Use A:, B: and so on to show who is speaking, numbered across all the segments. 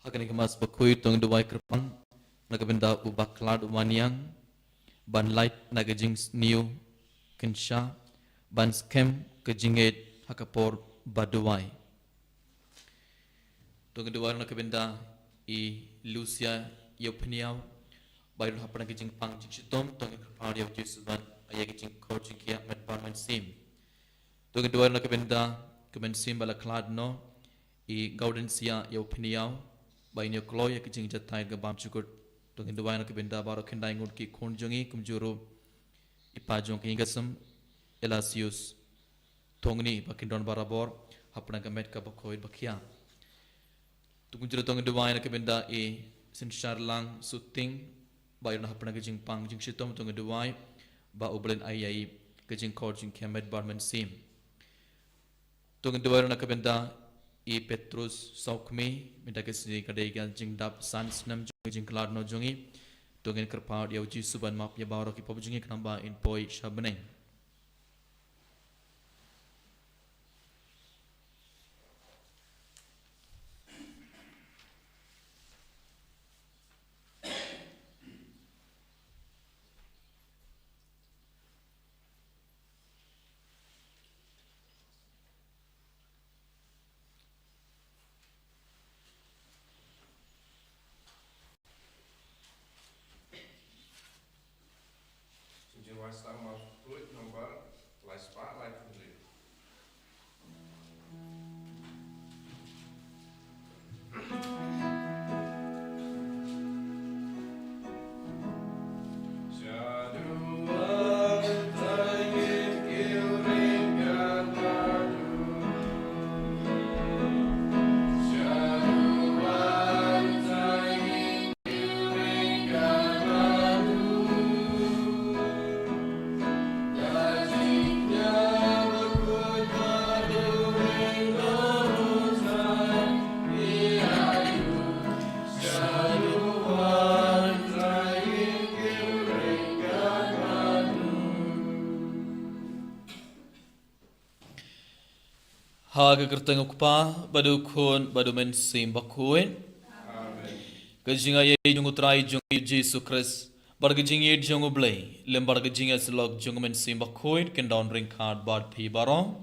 A: Hakani kemas bakui tong duai kerpang nakabenda ubak klad umaniang ban light nagajing new kensha ban skem kejinget hakapor baduai tong duai nakabenda I Lucia Yopniao bayar hapana kejing pang jitom tong kerpang dia Jesus ban ayah kejing kor jingkia met parman sim tong duai nakabenda kemen sim bala klad no I Gaudensia Yopniao Bainyo kloy ke jing jatai ke bam cukur to hindu waina ke benda baro kendai ngut ki khon jongi kumjuru ipajong ke ingasam Elasius tongni bakindon barabor hapna ke met ka bakoi bakia to kumjuru to hindu waina ke benda e sinshar lang suting bayron hapna ke jing pang jing shitom to hindu wai ba ublen ayai ke jing kor jing kemet barman sim to hindu waina ke benda I Petrus Saukmi minta kesini kadai gan jing dap sans nam jing kelad no jongi tongin kerpau dia uji suban map ya baro ki pop jongi kenamba in poi shabneng Haga kerteng ukpa badu khon badu men sim bakuin kejinga ye jung utrai jung Jesus Christ barga jing ye jung ublay lem barga jing as log jung men sim bakuin ken down ring card bad pi barong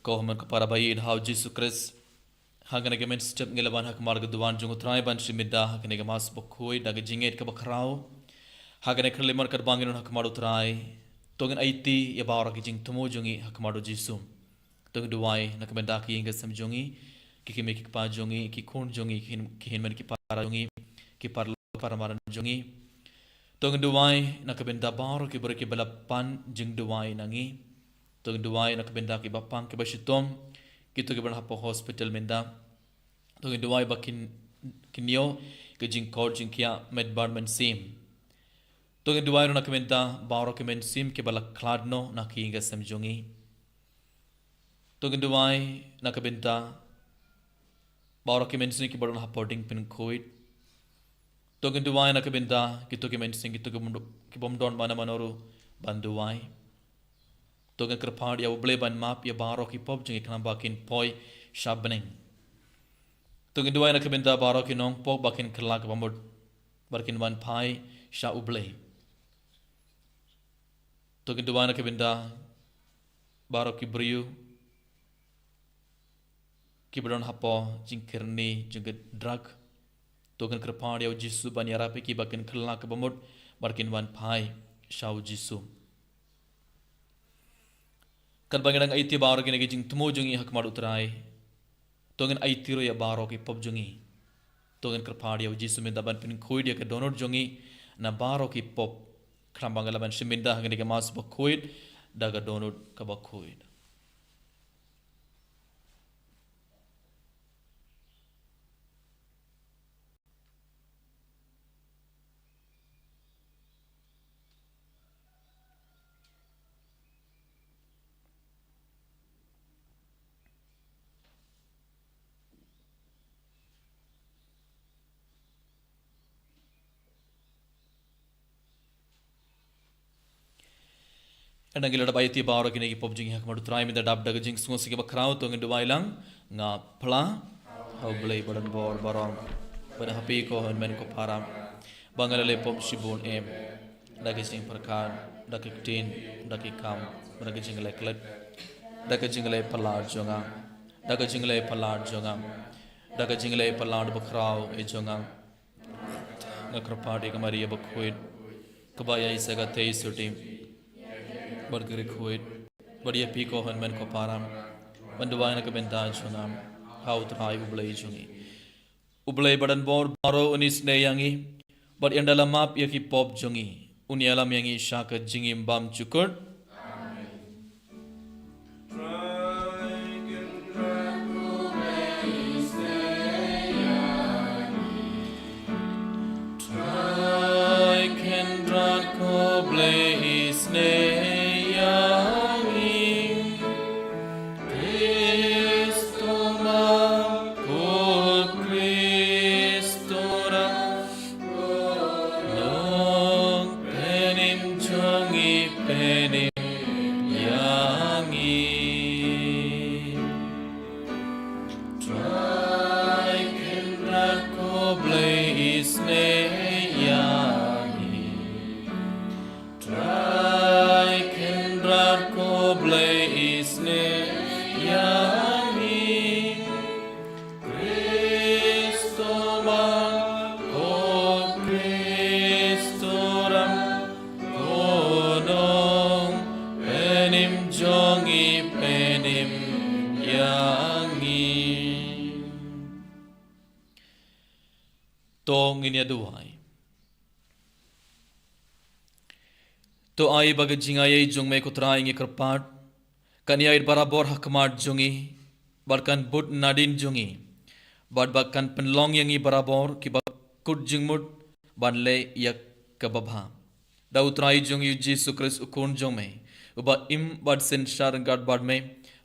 A: ko man ka para bayin how Jesus Christ haga ne men step ngelaban hak marga duan jung utrai ban simida hak ne mas bakuin daga jing et ka bakrao haga ne khlemar kar bangin hak maru utrai togen aiti ya bara jing tumo jungi hak maru Jesus Tong duai nak benda ki ingat samjongi ki me ki pa jongi ki khon jongi ki hin man ki para jongi ki para maran jongi tong duai nak benda baro ki ber ki balapan jing duai nangi tong duai nak benda ki bapang ki basitom ki to ki ber hapo hospital menda tong duai bakin kinyo ki jing kor jing kia med bar men sim tong duai nak benda baro ki men sim ki balak kladno nak ki ingat samjongi Togin duai nakabenta baro ki mensing ki baron haporting pin koit togin duai nakabenta ki to ki mensing ki bom don bana manoru banduai togin kerpad ya uble ban map ya baro ki pop jing ikna bakin poi shabning togin duai nakabenta baro ki nong pok bakin kelak bamod barkin ban pai sha uble togin duai nakabenta baro ki briu Kibron hapo jingkirni jengget drug token kerpaan ya jisu ban yarape ki bakin kelak kebamut barkin wan pai shau jisu kan bangadang aiti baro ki nagi jing tumo jungi hak madu utrai togen aiti ro ya baro ki pop jungi togen kerpaan ya jisu minda ban pin koid ya ke donor jungi na baro ki pop krambangala ban shiminda hak nagi mas ba koid daga donor ka ba koid Enang bai ti baro kini ki pop jing hak madu trai minda dab daga jing sungo sigi bakrau to ngendu wailang nga pla Oblay badan bor barang pada happy ko men ko param bangalale pom shibun em dagi sing perkan dagi tin dagi kam dagi jingle klet dagi jingle palar jonga dagi jingle palar jonga dagi jingle palar bakrau e jonga ngakrapadi kamaria bakhuit kabaya isaga tei sutim bargri khuit badia piko han men ko param banduwaina ka benta jonga how try ublay jongi ublay badan bor baro unis ne yangi but yang dalam map yaki pop jongi uni alam yangi shaka jingim bam cukur tong ini aduai to ai baga jingaya jong me kutra ingi kerpat kania ir barabor hakmat jongi barkan but nadin jongi bad bakkan penlong yangi barabor ki bak kut jingmut banle yak kababha da utrai jongi Jesus Christ ukun jong me uba im bad sen shar gad bad me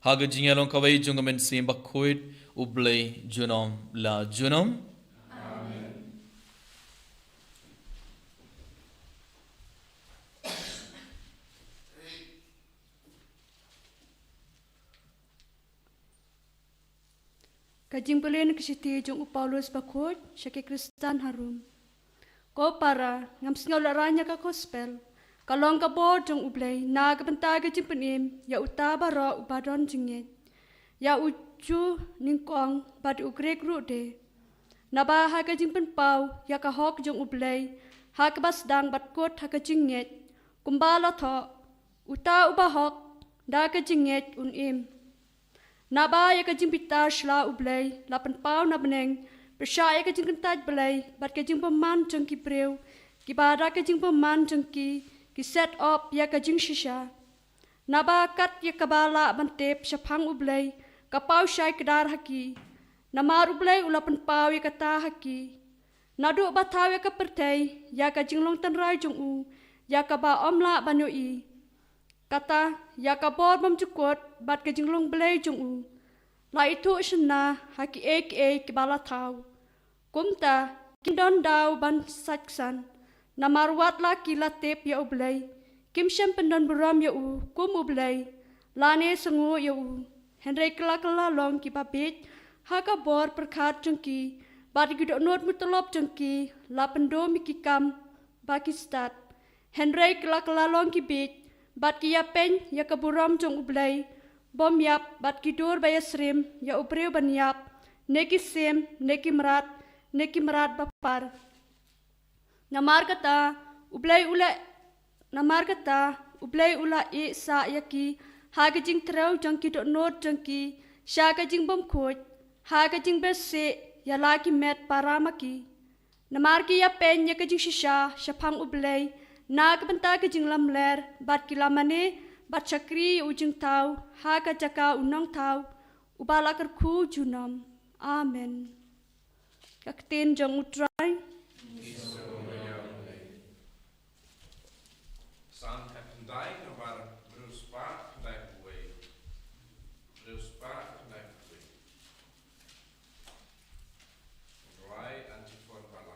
A: haga jingalong kawai jong men sim bakhuit ublay junom la junom
B: Kajing belen kisiti jong Paulus bakut syake Kristan harum. Ko para ngam singaw laranya ka gospel. Kalong ka bod jong ublay na kabenta kajing penim ya utaba ro ubadon jingit. Ya uju ningkong bad ugrek rude. Naba ha kajing penpau ya ka hok jong ublay ha kabas dang bad kot ha kajinget. Kumbala tho uta ubahok da kajinget unim. Naba ya kajing pita shla ublay lapan pau na beneng persya ya kajing kentaj belay bat kajing peman jeng ki breu ki bada kajing peman jeng ki set up ya kajing shisha naba kat ya kabala bantep syapang ublay kapau syai kedar haki namar ublay ulapan pau ya kata haki nadu bataw ya kapertay ya kajing long tanrai jong u ya kaba omla banyoi kata ya kabor bam cukut bat kajing long belay jong u la itu shna haki ek bala tau kumta kindon daw ban saksan namarwat la kila tep ya ublay kim syam pendon buram ya u kum ublay lane sengu ya u henry kala long ki babit haka bor perkhat jengki bat gidok not mutolop jengki la pendo mikikam bakistat henry kala long ki bit bat ki ya pen ya kaburam jong ublay bom yap bat ki dur bayasrim ya ubreu ban yap neki sem neki merat bapar namar kata ublay ula e sa yaki haga jing trau jangki dok not jangki syaga jing bom khoj haga jing bese ya laki met paramaki namar ki ya pen ya kajing shisha syapang ublay Nag benta ke jing lam ler bat kilamane bat chakri ujing tau ha ka jaka unang tau ubala kar khu junam amen kakten jong utrai
C: San Captain Dyke var blev spart that way. Right until for Bala.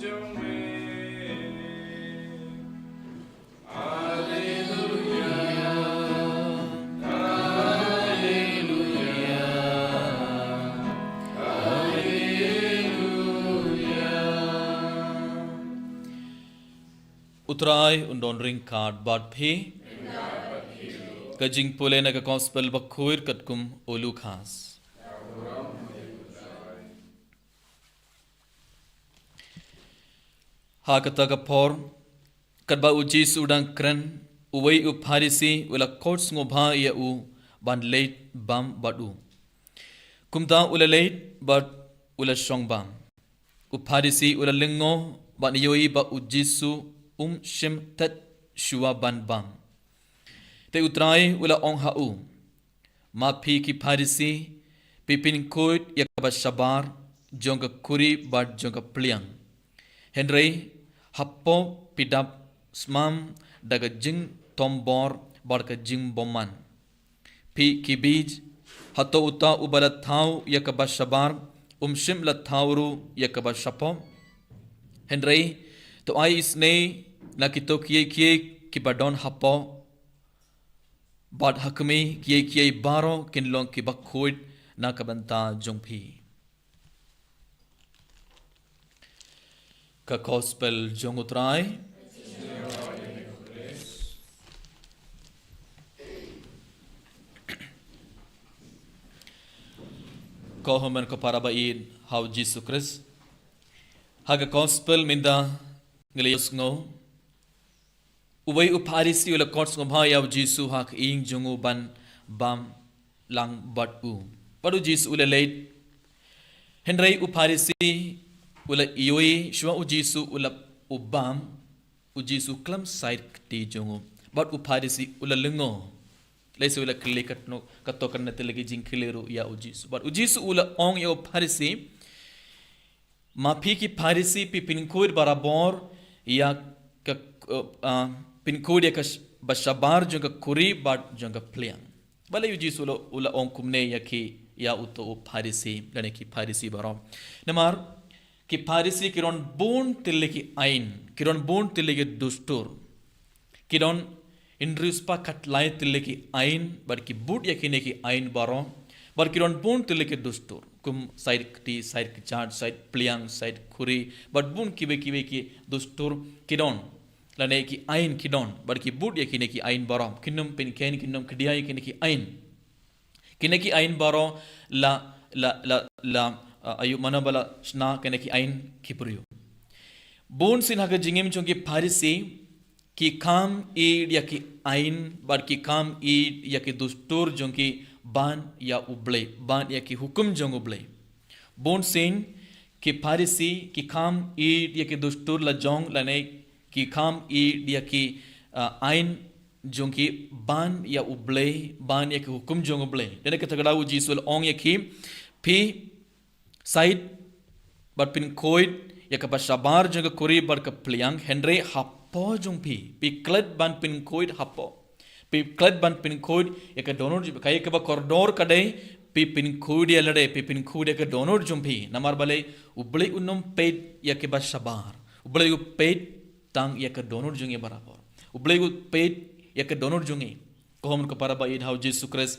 C: trong mê. Alleluia, Alleluia, Alleluia.
A: Utrai undon ring card bad phi. Kajing pule na ka gospel bakhuir katkum ulu khas. Ha kata ka por kadba uji sudang kren uwei u pharisi ula courts ngobha ya u ban late bam badu. Kumta ula late but ula strong bam. U pharisi ula lingo ban yoi ba ujisu shim tat shua ban bam. Te utrai ula ong hau. Ma phi ki pharisi pipin koit yakaba shabar jonga kuri bad jonga pliang. Henry happo pidap smam daga jing tombor barka jing boman. Pi ki bij hato uta ubala thau yakaba shabar shim la thauru yakaba shapo. Henry to ai isne na kito kiye kibadon happo bad hakmi kiye baro kinlong ki bakhoid na kabanta jongphi. Ka gospel jongutrai ko homen ko para baid how Jesus Christ haga gospel minda ngelius ngo uwei upharisi ula courts ngobha yaw Jesu hak ing jongu ban bam lang bat u padu Jesu ula late henry upharisi ula ioi shwa u Jesu ula ubam u Jesu klam side ti jongu but upharisi ula lengo lesu ula klikat no katokan na telegi jing kliru ya u Jesu but u Jesu ula ong ya upharisi mapi ki pharisi pi pinkur barabor ya ka pinkur ya ka bashabar jonga kuri bat jonga pliang bale u Jesu ula ong kumne ya ki ya uto upharisi lane ki pharisi barom namar ki pharisi kiron bon tille ki ain kiron bon tille ki dustur kiron indruspa katlai tille ki ain bar ki bud yakine ki ain baro bar kiron bon tille ki dustur kum side ki chart side pliang side khuri but bun kibe ki dustur kidon lane ki ain kidon bar ki bud yakine ki ain baro kinum pin ken kinum kdia yakine ki ain kineki ain baro la ayu mana bala sna kene ki ain kipuriyo bon sin haga jingim chongi pharisi ki kam e ya ki ain bar ki kam e ya ki dustur jongi ban ya uble ban ya ki hukum jong uble bon sin ki pharisi ki kam e ya ki dustur la jong lane ki kam e ya ki ain jongi ban ya uble ban ya ki hukum jong uble dene ka tagada u jisul ong ya ki pi side but pin koid ya ka bashabar jong kuri bar ka pliang henry happo jong pi klad ban pin koid happo pi klad ban pin koid ya ka donor kai ka ba corridor kadai pi pin koid ya lade pi pin koid ya ka donor jong pi namar bale uble unum paid ya ka bashabar uble u paid tang ya ka donor jong ya barabar uble u paid ya ka donor jong ko hom ko para ba id how Jesus Christ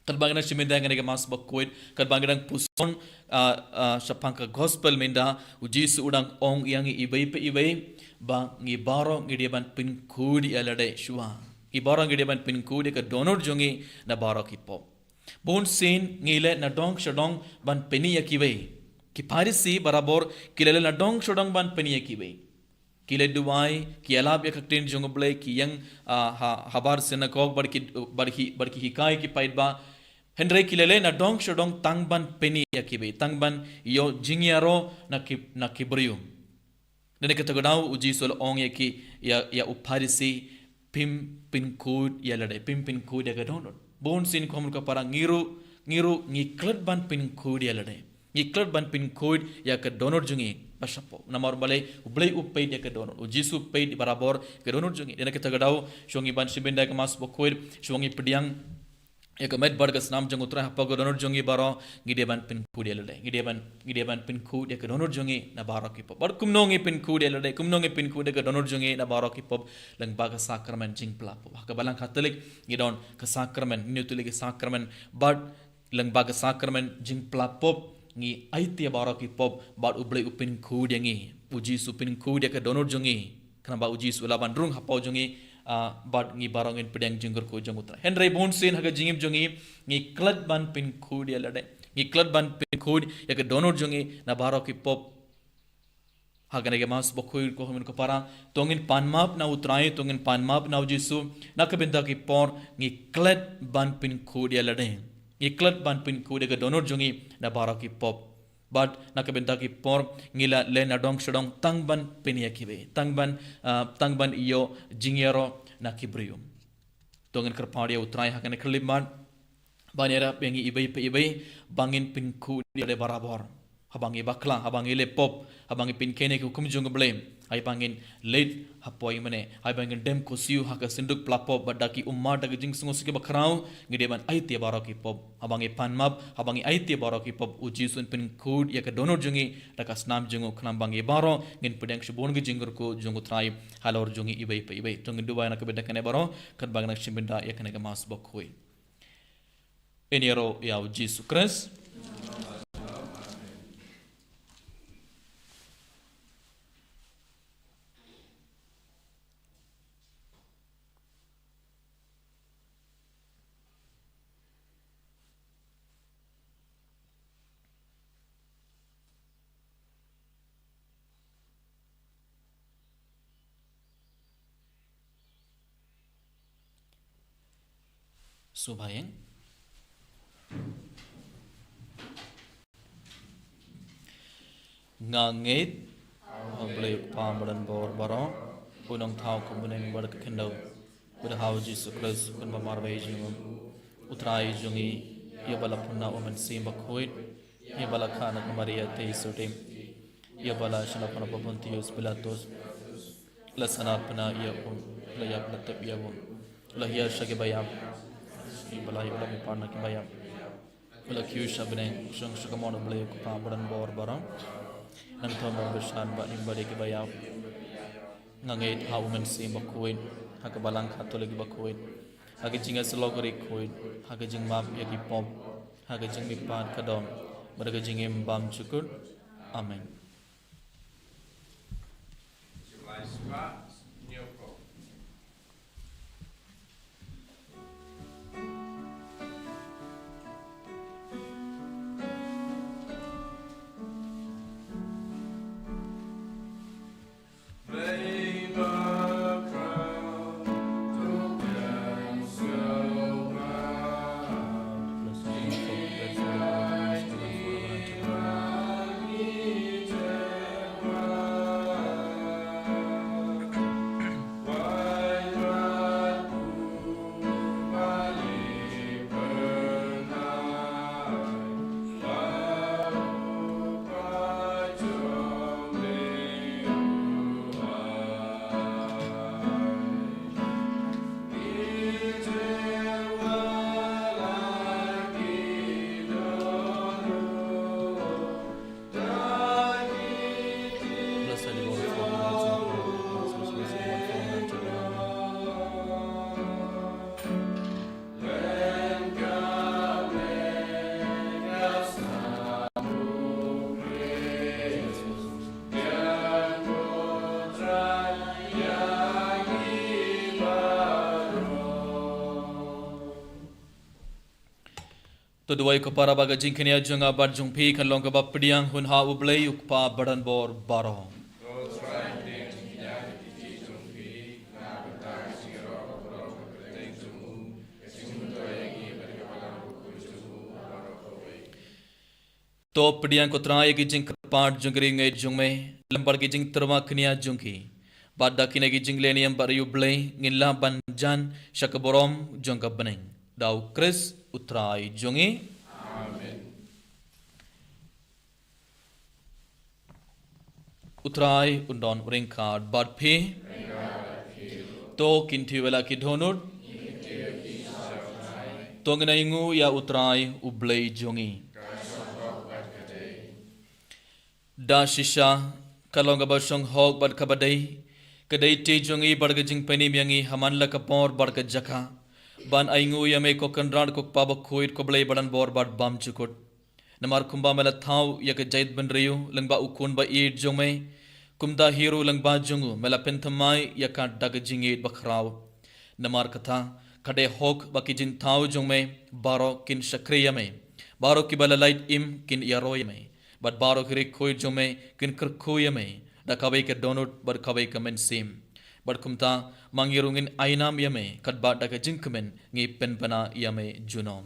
A: kadbangina shimenda ngene ke mas bakoid kadbangina puson sapang ka gospel menda u Jesu udang ong yang ibai pe ibai ba ngi baro ngi dia ban pin kudi alade shua i baro ngi dia ban pin kudi ka donor jongi na baro ki pop bon sin ngile na dong shadong ban peni yakibai ki pharisi barabor kilele na dong shadong ban peni yakibai kile duwai ki alab yakaktin jongoble ki yang habar synagogue barki hikai ki paidba henry kilele na dong shodong tangban peni yakibe tangban yo jingyaro na kibrium nene katagodau uji sol ong yaki ya upharisi pin kud yalade pin kud ya gadon bon sin komul ka para ngiru ngiklad ban pin kud yalade ngiklad ban pin kud ya ka donor jungi pasapo namar bale ublei upay ya ka donor u Jesu pay barabor ka donor jungi nene katagodau shongi ban sibenda ka mas bokoir shongi pediang एक met bar gas nam jong utra hapa go donor jongi baro gideban pin ku dia lede gideban pin ku dia ke donor jongi na baro ki pop bar kumnongi pin ku dia lede kumnongi pin ku dia ke donor jongi na baro ki pop lang baga sakramen jing plapo haka balang katolik gidon ke sakramen nutulik sakramen bad lang baga sakramen jing plapo ngi aitia baro ki pop bad uble upin ku dia ngi uji supin ku dia ke donor jongi kana uji sulaban rung hapa jongi bad ngi barangin pedang jenggur ko jong utra henry bonsin haga jingim jongi ngi klad ban pin khud ya lade ngi klad ban pin khud ya ke donor jongi na baro ki pop haga ne mas bokhoy ko hamin ko para tongin panmap na utrai tongin panmap na jisu na ke benda ki por ngi klad ban pin khud ya lade ngi klad ban pin khud ya ke donor jongi na baro ki pop but nakabenta ki por ngila le na dong shadong tangban penia kibe tangban iyo jingero na kibrium tongen kerpadia utrai hakane keliman banera pengi ibai bangin pinku de barabor habangi bakla habangi le pop habangi pin kene ku kumjung blame ai bangin late hapoi mane ai bangin dem ko siu haka sinduk plapo badaki umma dag jing sungo sike bakrau ngideban ai te baraki pop habangi panmap habangi ai te baraki pop uji sun pin kud ya ka donor jungi dakas nam jungo khnam bangi baro ngin pedang shibon gi jingur ko jungu trai halor jungi ibai tungin dubai na ka bedakane baro kan bangna shimbinda ya kana ga mas bokhoi enero ya Jesus Christ Subayang ngangit hablay pamadan bor baro punong thau kumuneng bar kendo udah hau Jesus Christ kun bamarway jung utrai jungi ya bala punna omen simba khoit ya bala khana maria te sote ya bala shana pana pontius pilatus la sanapna ya la ya latap ya la ya shage bayam balai ulah miparna ki bayam ulah kiu shabne shung shukamon blay ku pamadan bor baro nang thom bersan ba nimbari ki bayam ngangit haumen sim bakuin hak balang katolik bakuin hak jinga slogori kuin hak jing map ya ki pom hak jing mipat kadom berga jingim bam cukur amen
C: July spot, Nyoko.
A: तो दुआई को पारा बागा जिंकनिया Junga bar jungpi kan long ka bapdiang hun ha ublay ukpa badan bor baro तो pdiang ko trai ki jing part jungri ngai jungme lambar ki jing terwa knia jungki badda kine ki jing leniam bar ublay ngilla banjan shakaborom jungka baneng dau Chris utrai jungi
C: Amen.
A: utrai undon ringkard badpi to kinti wala ki dhonur Tongna ingu ya utrai ublei jongi. Da shisha kalonga basong hog bad kabadai. Kadai te jongi barga jing penim yangi haman la kapor barga jaka. Ban aingu ya me ko kanran ko pabak khoit ko blei badan bor bad bam chukut. Namar kumba mela thau ya ke jaid ban riyu langba ukun ba eid jome. Kumda hero langba jungu mela penthamai ya ka dag jingit bakrao. Namar katha kade hok baki jin thau jome baro kin shakriya me. Baro ki bala light im kin yaroy me. But baro kiri khoi jome kin kirkhoya me. Da kawai ke donut bar kawai ke men sim. Bar kumta mangirungin ainam yame kadba da ke jinkmen ngi penpana yame junom.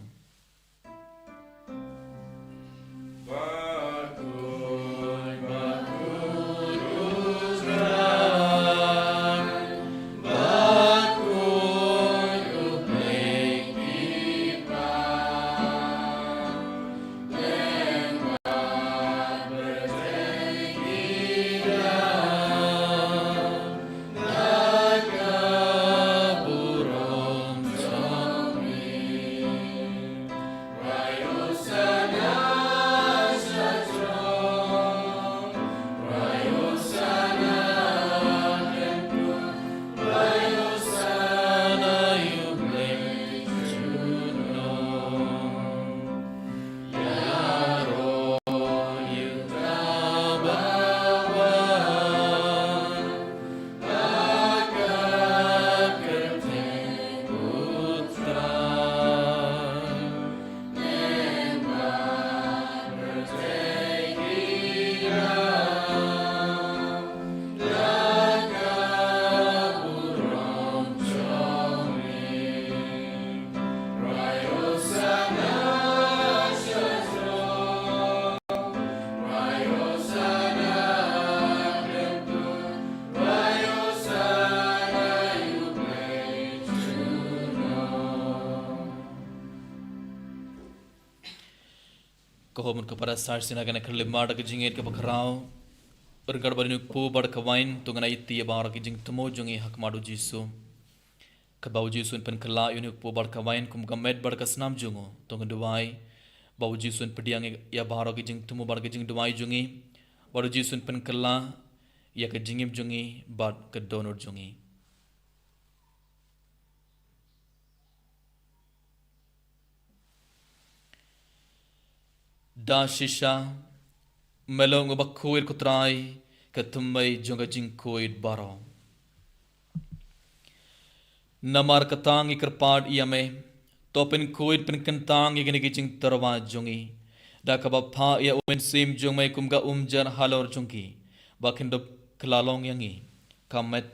A: Kohom kepada sarsina kana kerlimar ke jingit ke bakrao bergar barinu pu bar kawain tungana iti bar ke jing temo jungi hak madu jisu ke bau jisu pen kala unu pu bar kawain kum gamet bar kasnam jungo tungan duai bau jisu pediang ya bar ke jing temo bar ke jing duai jungi bar jisu pen kala ya ke jingim jungi bar ke donor jungi. Da shisha melong bakhuir kutrai katumai jonga jingkoid baro. Namar katang ikarpad iyame topin koid pen kentang igini gijing terwa jongi. Da kabapha ya umen sim jongmai kumga umjar halor jongi. Bakindo klalong yangi kamet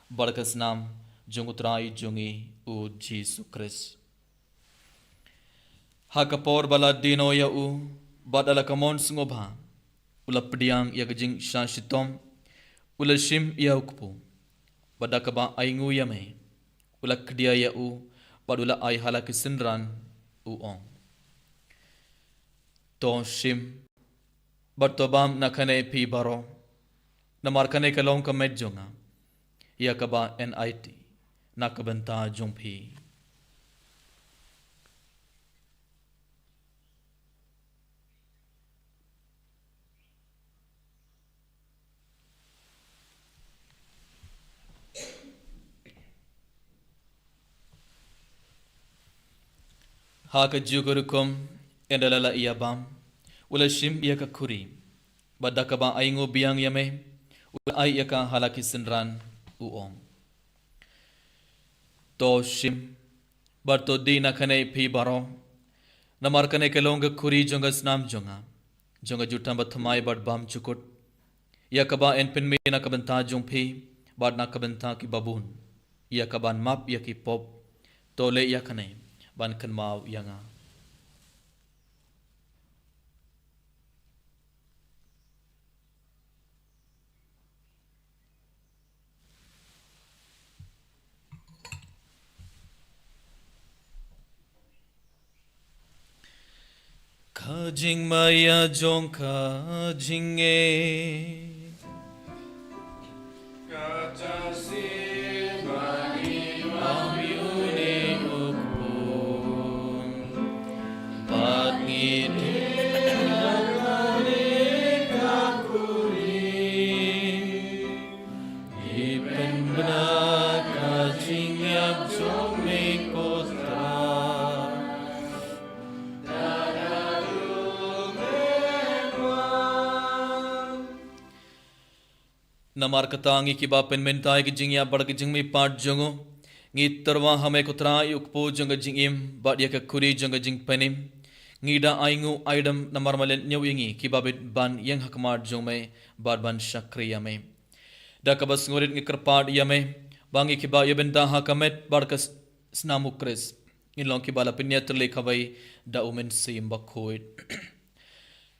A: barkas nam jongutrai jongi u Jesus Christ. Hakapor bala dino ya u badala kamon sngobha ula pediang ya gejing shashitom ula shim ya ukpu badakaba aingu ya me ula kdia ya u badula ai halaki sinran u on to shim bartobam nakane pi baro namarkane kalong kamet jonga ya kaba NIT nakabanta jongpi. Haka jugurukum endalala iyabam ula shim iya ka kuri badakaba aingo biang yame ula ai yaka halaki sinran uom to shim barto dina kane pi baro namar kane kelonga kuri jonga snam jonga jutam bathamai bad bam chukut yakaba en pen me nakabanta jongpi bad nakabanta ki babun yakaban map yaki pop tole yakane ban kan mau yanga. Kajing maya jong kajing namar katangi ki ba pen mentai ki jing ya bar ki jing mi part jongo ngi terwa hame kutra yukpo jonga jing im ba dia ka kuri jonga jing penim ngi da aingu aidam namar malen nyau ingi ki ba bit ban yang hakmar jongme bar ban shakriya me da ka bas ngorit ngi kerpad yame bangi ki ba yeben da hakamet bar ka snamukres ilong ki bala pinya terle khabai da umen sim bakhoit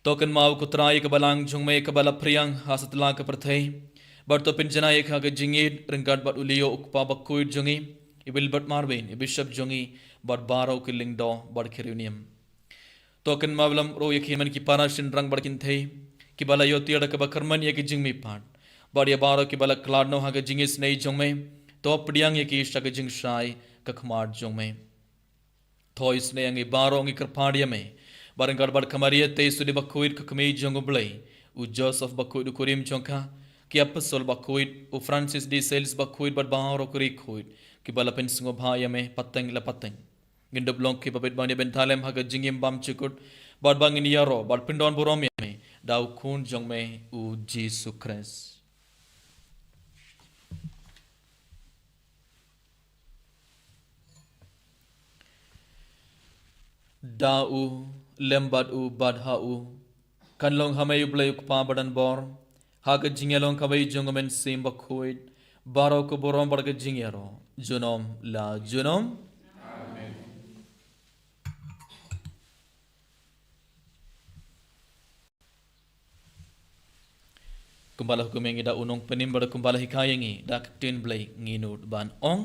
A: token mau kutrai ke balang jungme ke bala priang hasatla ke perthai bar to pinjana ek ha ke jingit rengkat bat ulio ukpa bakhoit jungi ibil bat marben bishop jungi bar baro ke lingdo bar khirunium token mawlam ro yakhiman ki para shin rang bar kin thai ki bala yoti ada ke bakarman ye ki jingmi pat bar ya baro ki bala kladno ha ke jingis nei jungme to pdiang ye ki shak jing shai kakmar jungme Tois ne angi baro angi kerpadia me barang garbar kamaria te sudi bakuit kakmei jongo blay u Joseph bakuit u kurim jongka ki apostol bakuit u Francis de Sales bakuit bar baro kuri kuit ki balapen singo bhaya me pateng la pateng gindob long ki babet bani bentalem haga jingim bam chikut bar bangin yaro bar pindon borom me dau kun jong me u Jesus Christ Da'u lembat u badha u kanlong hamay ublay ukpa badan bor haga jingelong kabay jongomen sim bakhuit baro ko borom barga jingero junom la junom amen kumbala hukumengi da unong penim bar kumbala hikayengi da tin blay nginut ban ong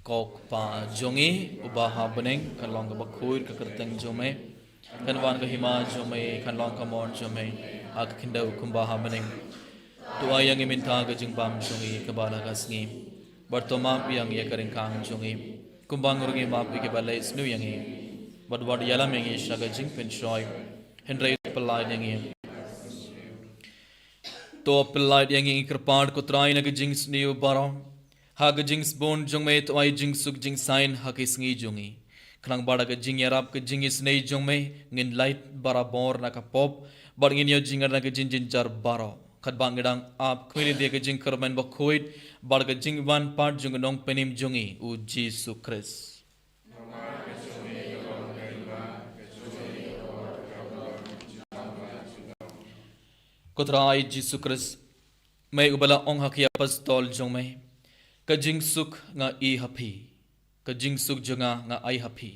A: kok pa jongi ubaha beneng kanlong ka bakhuit ka kerteng jome kanwan ka hima jome kanlong ka mon jome ak kindau kumbaha beneng tu ayang iminta ka jingbam jongi ka bala kasngi bartoma yang ye karing kang jongi kumbang urgi map ke balai snu yangi badwad yalam yangi shaga jing pen shoy henry pelai yangi to pelai yangi kerpad ko trai na ka jing snu barong hag jings bon jong me to ai jing suk jing sign hakis ngi jongi klang bada ka jing yarap ka jing is nei jong me ngin light bara bor na ka pop bar ngin yo jingar na ka jin jin jar baro khat bangedang ap khwili de ka jing karman ba khoit bar ka jing ban part jong nong penim jongi u Jesus Christ kotrai Jesus Christ mai ubala ong hakia pastol jong me ka jingsuk nga I hapi ka jingsuk jonga nga ai hapi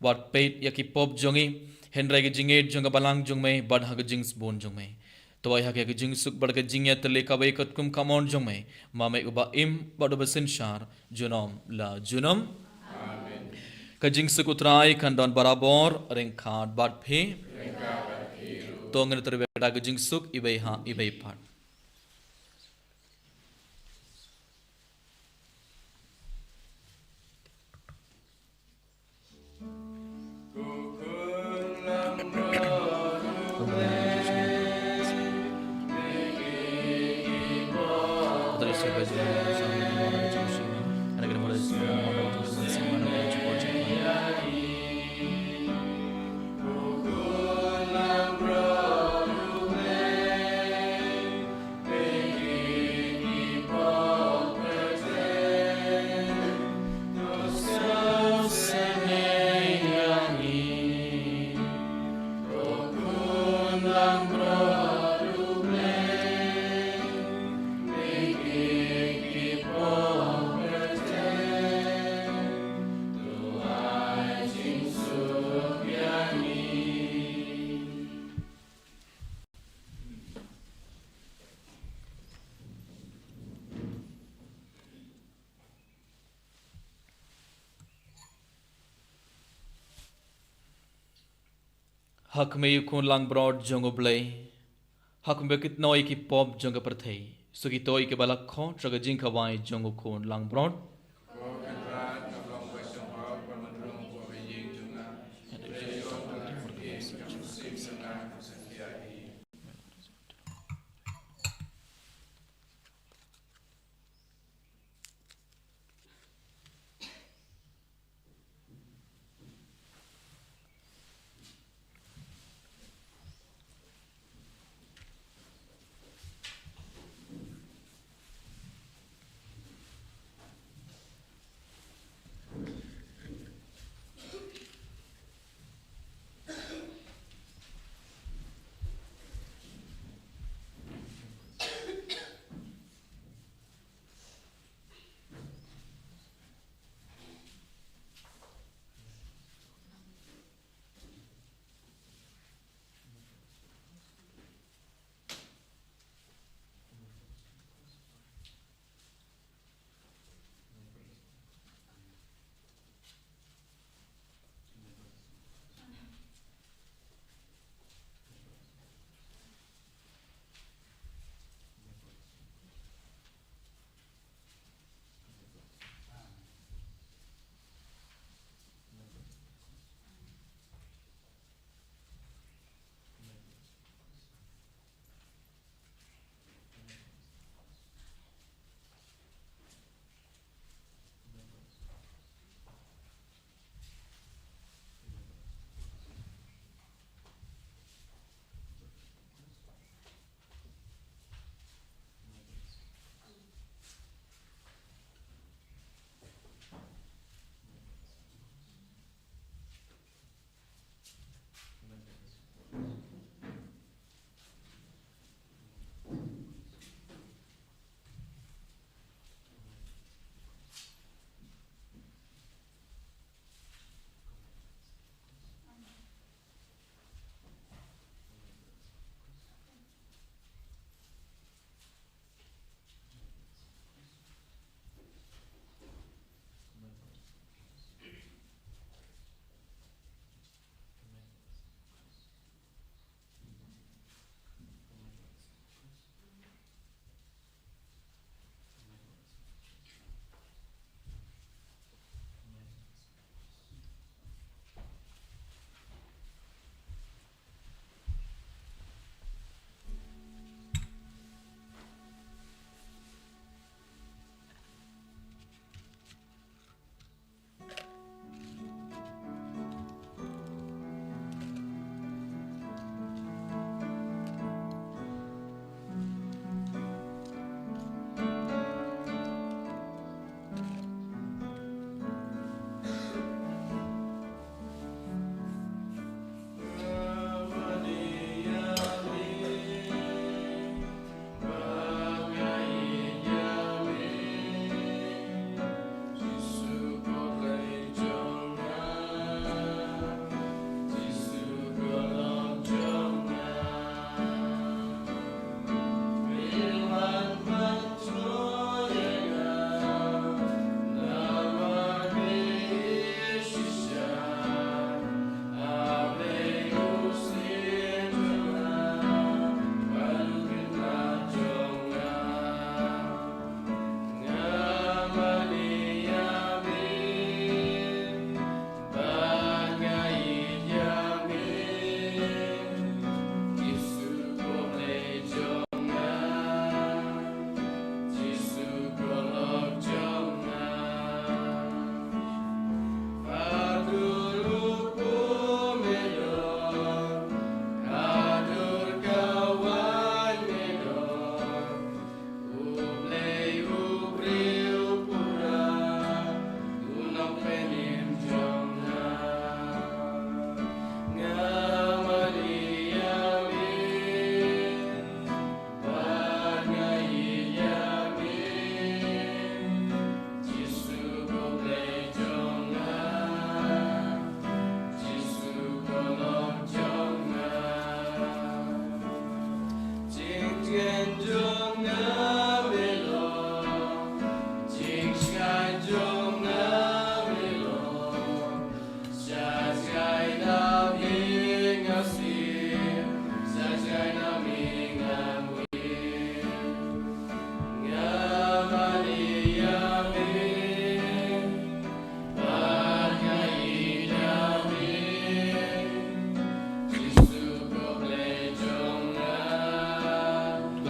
A: wat peit yaki pop jongi henrai ge jinget jonga balang jongme bad ha ge jings bon jongme to ai ha ge jingsuk bad ge jingya tele ka bai kat kum kamon jongme ma mai uba im bad basin shar junom la junom amen ka jingsuk utrai kan don barabor reng khat bad phe to ngen terbe da ge jingsuk ibai ha ibai pat hak me yukun lang broad jongo blay hak me kit noi ki pop jonga perthei so ki toi ke balak kho traga jing khawai jongo kun lang broad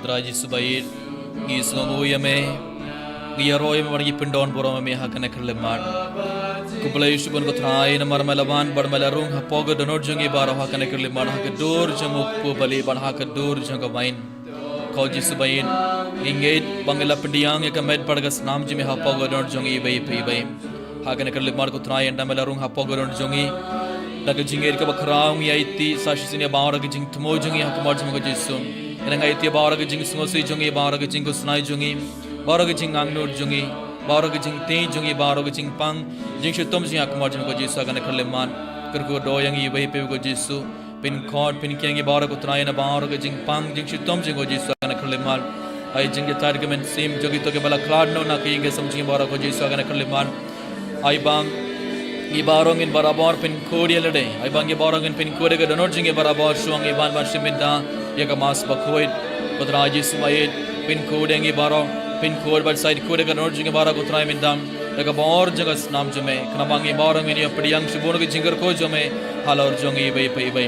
A: Putra Yesus baik, Yesus ngomong me, Giaroy margi pendon borong me hakane kerlemat. Kublai subhan kotrai namar malaban bar malarung hapoga donor jungi baro hakane kerlemat hakadur janguk pu bali ban hakadur jangamain. Kau Yesus baik, ingit bangla pendiang ya kamed pargas nam jimi hapoga donor jungi baik baik. Hakane kerlemat kotrai anda malarung hapoga donor jungi. Daga jingir ka bakrang ya iti sashisinya bawra ka jing tumo jungi hakamar janguk Yesus. Enang iti bawra ka jing sungosi jungi bawra ka jing kusnai jungi. Bawra ka jing angnur jungi. Bawra ka jing te jungi bawra ka jing pang. Jing shutom jing hakamar janguk Yesus hakane kerlemat. Kerko doyang i bayi pe ko Yesus. Pin kod pin kiangi bawra ko trai na bawra ka jing pang jing shutom jing ko Yesus hakane kerlemat. Ai jing ke tar ka men sim jogi to ke bala klad no na ki ke samjing bawra ko Yesus hakane kerlemat. Ai bang Ibarong in barabar pin kodi lede. Ai bang ibarong in pin kodi ke donor jing barabar suang iban ban siminda ya ka mas bakoid putra Yesus baik pin kodi ngi barong pin kodi bal side kodi ke donor jing bara putra mindam ya ka bor jagas nam jume kana bang ibarong in padiang subon ke jingar ko jume halor jongi bai pai bai.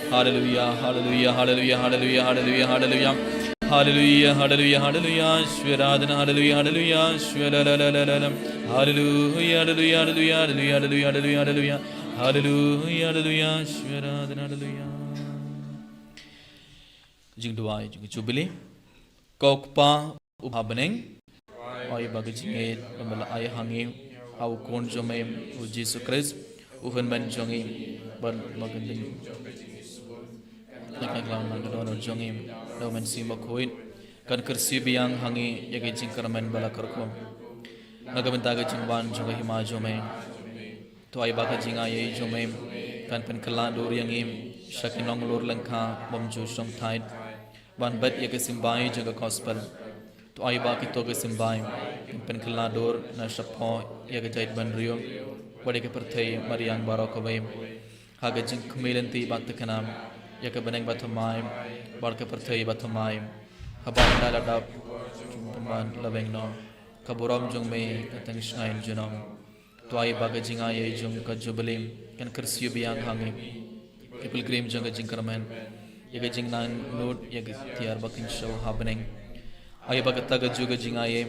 A: Hallelujah hallelujah hallelujah hallelujah hallelujah hallelujah hallelujah hallelujah hallelujah shwiradana hallelujah hallelujah shwalalalala hallelujah hallelujah hallelujah hallelujah hallelujah hallelujah hallelujah hallelujah shwiradana hallelujah. Jing duai jing jubili kokpa uhabeneng ai bagi jinget pembela ai hangi au kon jome u Yesus Kristus uhen ben jongi ban magending nakang lang nang jongi do men sima koin kan kersi biang hangi yage jing karamen bala karkom nagamenta ga jingban jonga hima jome to ai baka jinga ye jome kan pen kala dur yangim shakinong lor langkha bomju song thait ban bat yage simbai jaga gospel to ai baki to ga simbai pen kala dur na shapo yage jait ban rio bade ke perthai mariang barokabai haga jing kmelanti bat kanam yake beneng bathumai barke perthai bathumai haban dala dap ban labeng no kaboram jung me katang shnain junam toai baga jinga ye jung ka jubilim kan kersiu biang hangi people cream jung jing karman yake jing nan note yake tiar bakin show happening ay baga taga juga jinga ye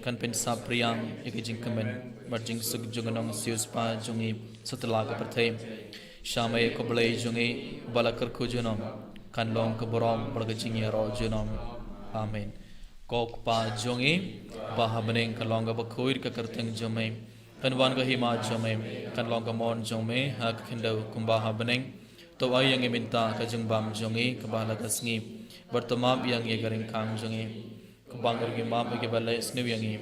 A: kan pen sa priang yake jing kamen bar jing sug junganong sius pa jungi satla ka perthai Shamay koblai jungi balakar kujunom kanlong kaborom bargajing yaro junom amen kok pa jungi bahabeneng kalong ka bakhoir ka karteng jome kanwan ka hima jome kanlong ka mon jome hak khindau kumbaha beneng to ay yang iminta ka jungbam jungi kabala kasngi bertemap yang ye garing kang jungi kubangur gi map ge balai snu yangi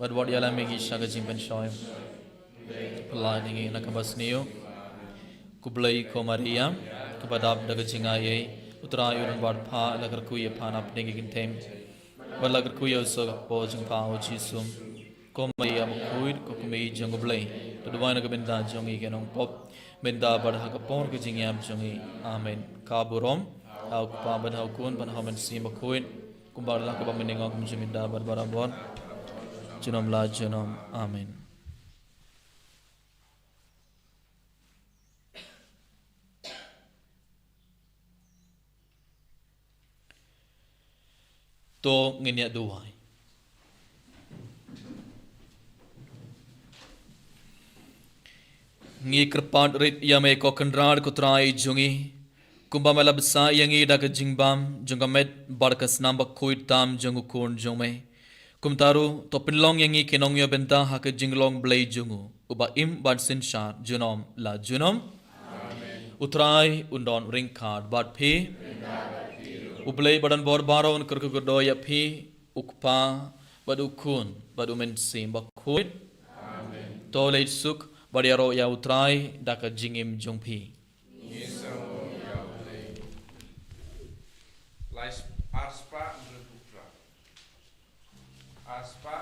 A: wadwad yala megi shaga jimpen shoy peladingi nakabasniyo Kublai ko Maria kepada daga jinga ye utra yurun bar pha lagar ku ye phan apne ki gintem bar lagar ku ye so po jing pa o Jesu ko Maria mo kuit ko kumei jang kublai to dwana ka benda jong i kenong pop benda bar ha ka por ki jing yam jong i amen ka burom au pa ban hau kun ban hamen si mo kuit kumbar la ka ba meninga kum jiminda bar barabon junom la junom amen. To nginya duwai ngi kerpat rit yame ko kendrar ko trai jungi kumba malab sa yangi dak jingbam jungamet barkas namba kuit tam jungu kun jome kumtaru to pinlong yangi kenong yo benta hak jinglong blai jungu uba im bad sin shar junom la junom utrai undon ring card bad phi Ublay badan bor baron kerku godoya phi ukpa badu kun badu men sim bakuit to leit suk badiaro ya utrai daka jingim jongphi
C: Aspa